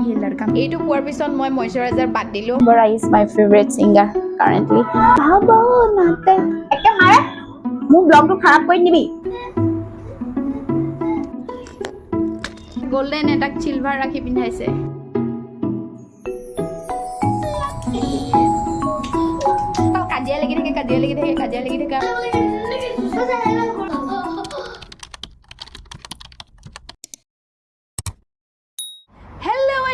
ये लड़का এইটো পোৱাৰ পিছত মই ময়শ্চাৰাইজাৰ বাদ দিলো Daystar is my favorite singer currently. ভাবো নাতে একে মাৰে মোৰ ব্লগটো খাৰাপ কৰি দিবি গোল্ডেন এটাক চিলভাৰ ৰাখি পিন্ধাইছে কাজিয়া লাগি থাকে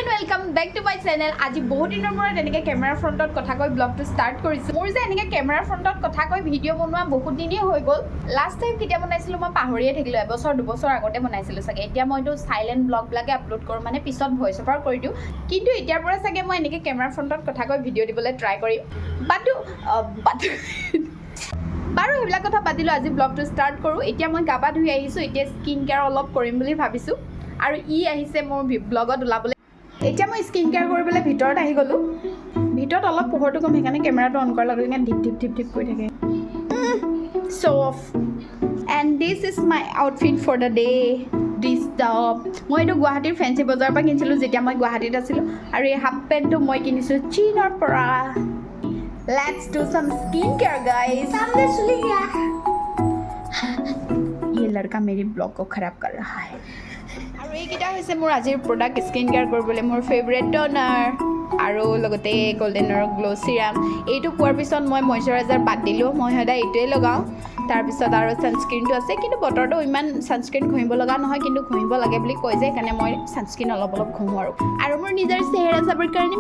welcome back to my channel आज बहुत दिन पर कैमेरा फ्रंटत कथा কৈ ब्लॉग स्टार्ट কৰিছো মোৰ যে এনেকে कैमेरा फ्रंटत कथा কৈ ভিডিও বনোৱা বহুত দিনই হৈ গল লাষ্ট টাইম কিটা বনাইছিলো মই পাহৰিয়ে থাকিলো এবছৰ দুবছৰ আগতে বনাইছিলো সাগে এতিয়া মইটো সাইলেন্ট ব্লগ ব্লগে আপলোড কৰো মানে পিছত ভয়েস ওভাৰ কৰি দিও কিন্তু এতিয়াৰ পৰা সাগে মই এনেকে कैमेरा फ्रंटत कथा কৈ ভিডিও দিবলৈ ট্ৰাই কৰিম বাটু বাৰু হেবিলাক কথা পাতিলো আজি ব্লগটো স্টাৰ্ট কৰো এতিয়া মই গাবা ধুই আহিছো এতিয়া স্কিন কেয়াৰ অলপ কৰিম বুলি ভাবিছো আৰু ই আহিছে মোৰ ব্লগত উলাবলৈ এতিয়া মই স্কিন কেয়াৰ কৰিবলৈ ভিতৰত আহি গলো ভিতৰত অলপ পোহৰটো কম হেকানে কেমেৰাটো অন কৰাৰ লগে লগে ধিপ ধিপ কৰি থাকে so of and this is my outfit for the day this top মই এইটো গুৱাহাটীৰ ফেন্সি বজাৰৰ পৰা কিনিছিলো যেতিয়া মই গুৱাহাটীত আছিলো আৰু এই হাফ পেণ্টটো মই কিনিছো চীনৰ পৰা Let's do some skincare guys सामने सुनी गया ये लड़का मेरे ब्लॉग को खराब कर रहा है আৰু এইকিটা হৈছে মোৰ আজিৰ প্ৰডাক্ট স্কিন কেয়াৰ কৰিবলৈ মোৰ ফেভাৰিট টোনাৰ আৰু লগতে গোল্ডেনৰ গ্লো সিৰাম এইটো পোৱাৰ পিছত মই ময়শ্চাৰাইজাৰ বাদ দিলো মই সদায় এইটোৱে লগাও তাৰ পিছত আৰু সানস্ক্ৰিনটো আছে কিন্তু বতৰটো ইমান সানস্ক্ৰিন ঘঁহিব লগা নহয় কিন্তু ঘঁহিব লাগে বুলি কয় যে কাৰণে মই সানস্ক্ৰিন অলপ ঘঁহো আৰু মোৰ নিজৰ চেহেৰা চাবৰ কাৰণে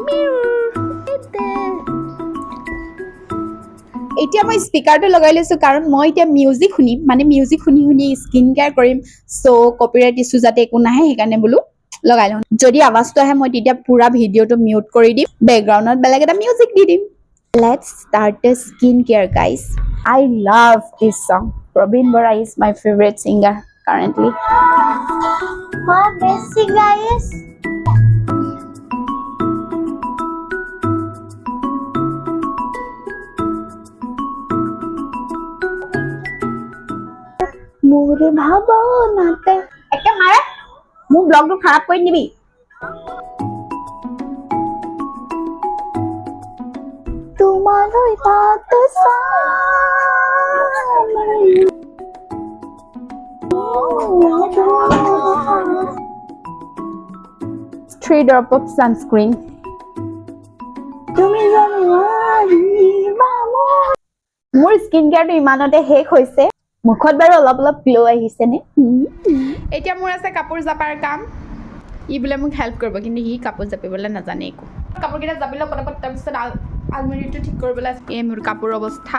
এতিয়া মই স্পিকাৰটো লগাই লৈছো কাৰণ মই এতিয়া মিউজিক শুনিম মানে মিউজিক শুনি স্কিন কেয়াৰ কৰিম সো কপিৰাইট ইছ্যু যাতে একো নাহে সেইকাৰণে বলো লগাই লওঁ যদি আৱাজটো আহে মই তেতিয়া পুৰা ভিডিওটো মিউট কৰি দিম বেকগ্ৰাউণ্ডত বেলেগ এটা মিউজিক দি দিম let's start the skin care guys I love this song Prabin Bora is my favourite singer currently my best singer is মোৰে ভাবো নাতে একে মাৰে মোৰ ব্লগটো খাৰাপ কৰি দিবি তোমালৈ পাত Three drop of sunscreen তুমি মোৰ স্কিন কেয়াৰটো ইমানতে শেষ হৈছে মুখত বাৰু অলপ গ্লো আহিছে নে এতিয়া মোৰ আছে কাপোৰ জাপাৰ কাম ই বলে মোক হেল্প কৰিব কিন্তু ই কাপোৰ জাপিবলৈ নাজানে একো কাপোৰ কিটা জাপিলে পটাপট তাৰপিছত আলমাৰিটো ঠিক কৰিবলৈ এই মোৰ কাপোৰ অৱস্থা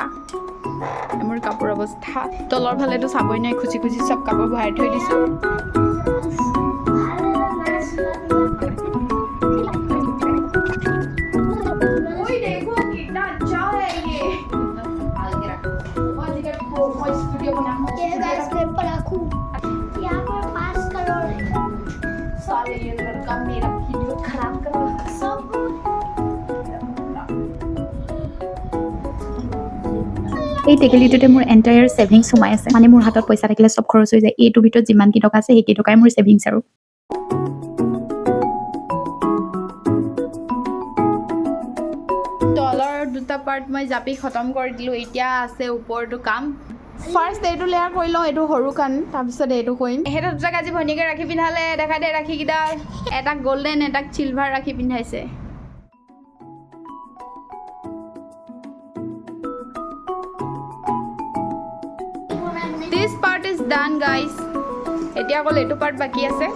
তলৰ ফালেতো চাবই নাই খুচি সব কাপোৰ ভৰাই থৈ দিছো এই টেকেলিটোতে মোৰ এন্টায়াৰ সেভিংস সোমাই আছে মানে মোৰ হাতত পইচা থাকিলে সব খৰচ হৈ যায় এইটো ভিতৰত যিমান কি টকা আছে সেই টকাই মোৰ সেভিংস আৰু তলৰ দুটা পাৰ্ট মই জাপি খতম কৰি দিলো এতিয়া আছে ওপৰটো কাম ফাৰ্ষ্ট এইটো লেয়াৰ কৰি লওঁ এইটো সৰু কান তাৰপিছত এইটো কৰিম সেইটো দুটাক আজি ভনীকে ৰাখি পিন্ধালে দেখা দে ৰাখিকেইটা এটাক গোল্ডেন এটাক চিলভাৰ ৰাখি পিন্ধাইছে This part is done guys এতিয়া অকল এইটো পাৰ্ট বাকি আছে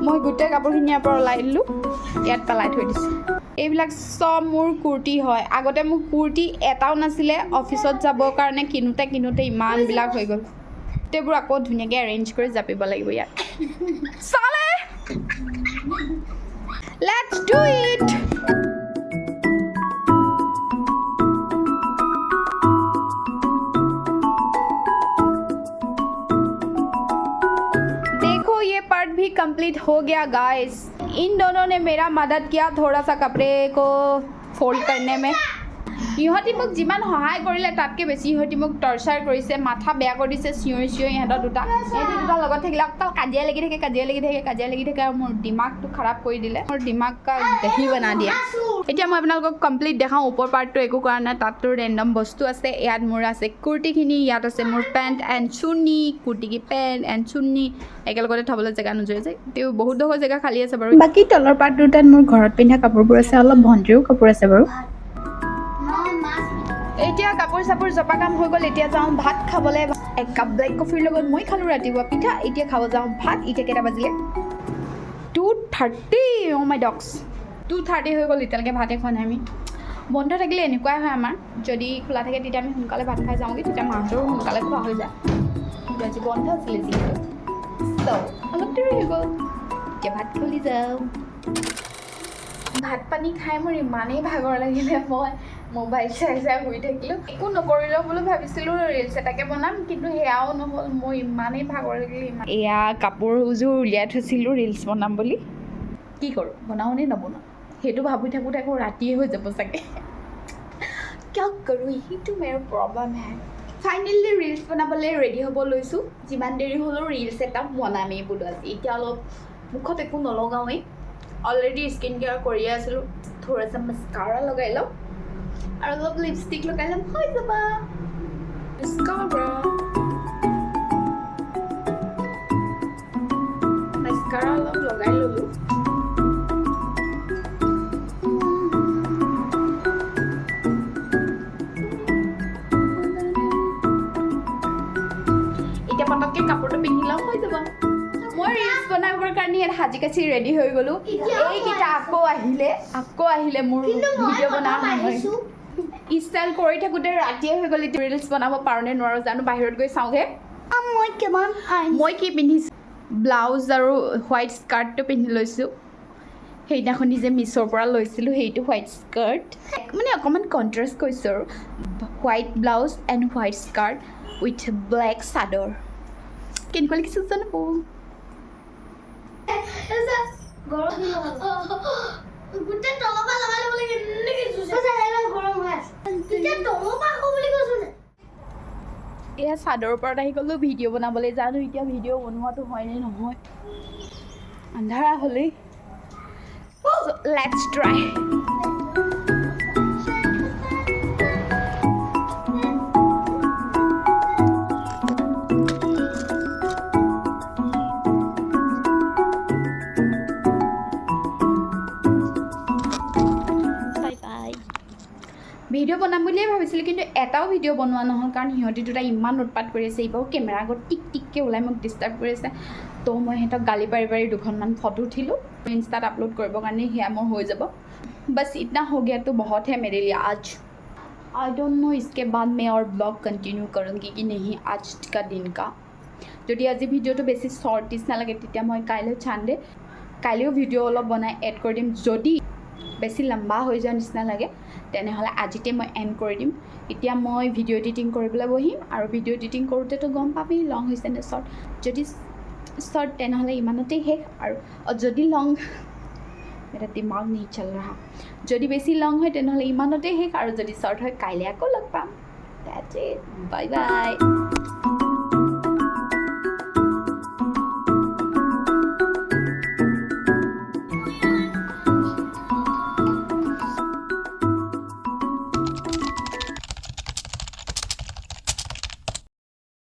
মই গোটেই কাপোৰখিনি ইয়াৰ পৰা ওলাই দিলো ইয়াত পেলাই থৈ দিছো এইবিলাক সব মোৰ কুৰ্তি হয় আগতে মোক কুৰ্তি এটাও নাছিলে অফিসত যাবৰ কাৰণে কিনোতে ইমান বিলাক হৈ গল তেবোৰ আকৌ ধুনিয়াকৈ অ্যাৰেঞ্জ কৰি জাপিব লাগিব ইয়াত চালে লেটস ডু ইট भी कंप्लीट हो गया गाइस इन दोनों ने मेरा मदद किया थोड़ा सा कपड़े को फोल्ड करने में ইহঁতি মোক যিমান সহায় কৰিলে তাতকৈ বেছি ইহঁতি মোক টৰ্চাৰ কৰিছে, মাথা বেয়া কৰি দিছে, চিঞৰি ইহঁতৰ দুটা লগত থাকিলে অকল কাজিয়া লাগি থাকে আৰু মোৰ দিমাগটো খাৰাপ কৰি দিলে, মোৰ দিমাগ দেহি বনা দিয়ে। এতিয়া মই আপোনালোকক কমপ্লিট দেখাওঁ। ওপৰ পাৰ্টটো একো কৰা নাই, তাততো ৰেণ্ডম বস্তু আছে। ইয়াত মোৰ আছে কুৰ্তিখিনি, ইয়াত আছে মোৰ পেণ্ট এণ্ড চুৰ্ণি, কুৰ্তি কি পেণ্ট এণ্ড চুৰ্ণি একেলগতে থ'বলৈ জেগা নোজোৰে যে, তেওঁ বহুত ডোখৰ জেগা খালী আছে বাৰু। বাকী তলৰ পাৰ্টটোত মোৰ ঘৰত পিন্ধা কাপোৰবোৰ আছে, অলপ ভণ্টিৰো কাপোৰ আছে বাৰু। এতিয়া কাপোৰ চাপোৰ জপা কাম হৈ গ'ল। এতিয়া যাওঁ ভাত খাবলৈ। 1 কাপ ব্লেক কফিৰ লগত মই খালোঁ ৰাতিপুৱা পিঠা। এতিয়া খাব যাওঁ ভাত। এতিয়া কেইটা বাজিলে? 2:30। অ' মাই ডগছ, 2:30 হৈ গ'ল, এতিয়ালৈকে ভাতে খোৱা নাই আমি। বন্ধ থাকিলে এনেকুৱাই হয় আমাৰ, যদি খোলা থাকে তেতিয়া আমি সোনকালে ভাত খাই যাওঁগৈ, তেতিয়া মাহঁতৰো সোনকালে খোৱা হৈ যায়। কিন্তু আজি বন্ধ আছিলে যিহেতু, অলপ দেৰি হৈ গ'ল। এতিয়া ভাত খুলি যাওঁ। ভাত পানী খাই মোৰ ইমানেই ভাগৰ লাগিলে, মই মোবাইল চাই শুই থাকিলোঁ। একো নকৰিলেও বোলো ভাবিছিলোঁ ৰিলছ এটাকে বনাম, কিন্তু সেয়াও নহ'ল। মোৰ ইমানেই ভাগৰ লাগিলে। এয়া কাপোৰযোৰ উলিয়াই থৈছিলোঁ ৰিলছ বনাম বুলি। কি কৰোঁ, বনাওঁ নে নবনাওঁ সেইটো ভাবি থাকোঁতে আকৌ ৰাতিয়ে হৈ যাব চাগে। কিয় কৰোঁ, সেইটো মোৰ প্ৰব্লেম হে। ফাইনেলি ৰিলছ বনাবলৈ ৰেডি হ'ব লৈছোঁ। যিমান দেৰি হ'লেও ৰিলছ এটা বনামেই বোলো আজি। এতিয়া অলপ মুখত একো নলগাওঁৱেই, অলৰেডি স্কিন কেয়াৰ কৰিয়ে আছিলোঁ। থোৰাছা মাস্কাৰা লগাই লওঁ আৰু অলপ লিপষ্টিক লগাই ল'ম, হৈ যাব। মাস্কাৰা অলপ লগাই ল'লোঁ। এতিয়া পটককৈ কাপোৰটো পিন্ধি লওঁ, হৈ যাব। মই ৰিলছ বনাবৰ কাৰণে ইয়াত সাজি কাচি ৰেডি হৈ গ'লোঁ। এইকেইটা আকৌ আহিলে মোৰ ভিডিঅ' বনাওঁ নহয়। ষ্টাইল কৰি থাকোঁতে ৰাতিয়ে হৈ গ'ল। এতিয়া ৰিলছ বনাব পাৰোঁ নে নোৱাৰোঁ জানো, বাহিৰত গৈ চাওঁগৈ। মই কি পিন্ধিছোঁ, ব্লাউজ আৰু হোৱাইট স্কাৰ্টটো পিন্ধি লৈছোঁ। সেইদিনাখন যে মিছ'ৰ পৰা লৈছিলোঁ, সেইটো হোৱাইট স্কাৰ্ট, মানে অকণমান কণ্ট্ৰাষ্ট কৰিছোঁ আৰু। White blouse and white skirt with black চাদৰ। কেনেকুৱা লাগিছে জানো। এয়া চাদৰ ওপৰত আহি গ'লোঁ ভিডিঅ' বনাবলৈ। জানো এতিয়া ভিডিঅ' বনোৱাটো হয়নে নহয়, আন্ধাৰা হ'লেই। Let's try. ভিডিঅ' বনাম বুলিয়ে ভাবিছিলোঁ, কিন্তু এটাও ভিডিঅ' বনোৱা নহ'ল, কাৰণ সিহঁতি দুটা ইমান উৎপাত কৰি আছে। এইবাৰো কেমেৰা আগত টিক টিককৈ ওলাই মোক ডিষ্টাৰ্ব কৰি আছে। তো মই সিহঁতক গালি পাৰি দুখনমান ফটো উঠিলোঁ, ইনষ্টাত আপলোড কৰিবৰ কাৰণে। সেয়া মোৰ হৈ যাব। बस इतना हो गया तो बहुत है मेरे लिए आज। आई डोंट नो इसके बाद मैं और ब्लॉग कंटिन्यू करूँगी कि नहीं आज का दिन का। যদি আজি ভিডিঅ'টো বেছি শ্বৰ্ট নিচিনা লাগে তেতিয়া মই কাইলৈ চানডে কাইলৈও ভিডিঅ' অলপ বনাই এড কৰি দিম। যদি বেছি লম্বা হৈ যোৱা নিচিনা লাগে তেনেহ'লে আজিতে মই এণ্ড কৰি দিম। এতিয়া মই ভিডিঅ' এডিটিং কৰিবলৈ বহিম, আৰু ভিডিঅ' এডিটিং কৰোঁতেতো গম পাবি লং হৈছে নে শ্বৰ্ট। যদি শ্বৰ্ট তেনেহ'লে ইমানতেই শেষ, আৰু যদি লং मेरा दिमाग नहीं चल रहा। যদি বেছি লং হয় তেনেহ'লে ইমানতেই শেষ, আৰু যদি শ্বৰ্ট হয় কাইলৈ আকৌ লগ পাম। That's it. Bye bye.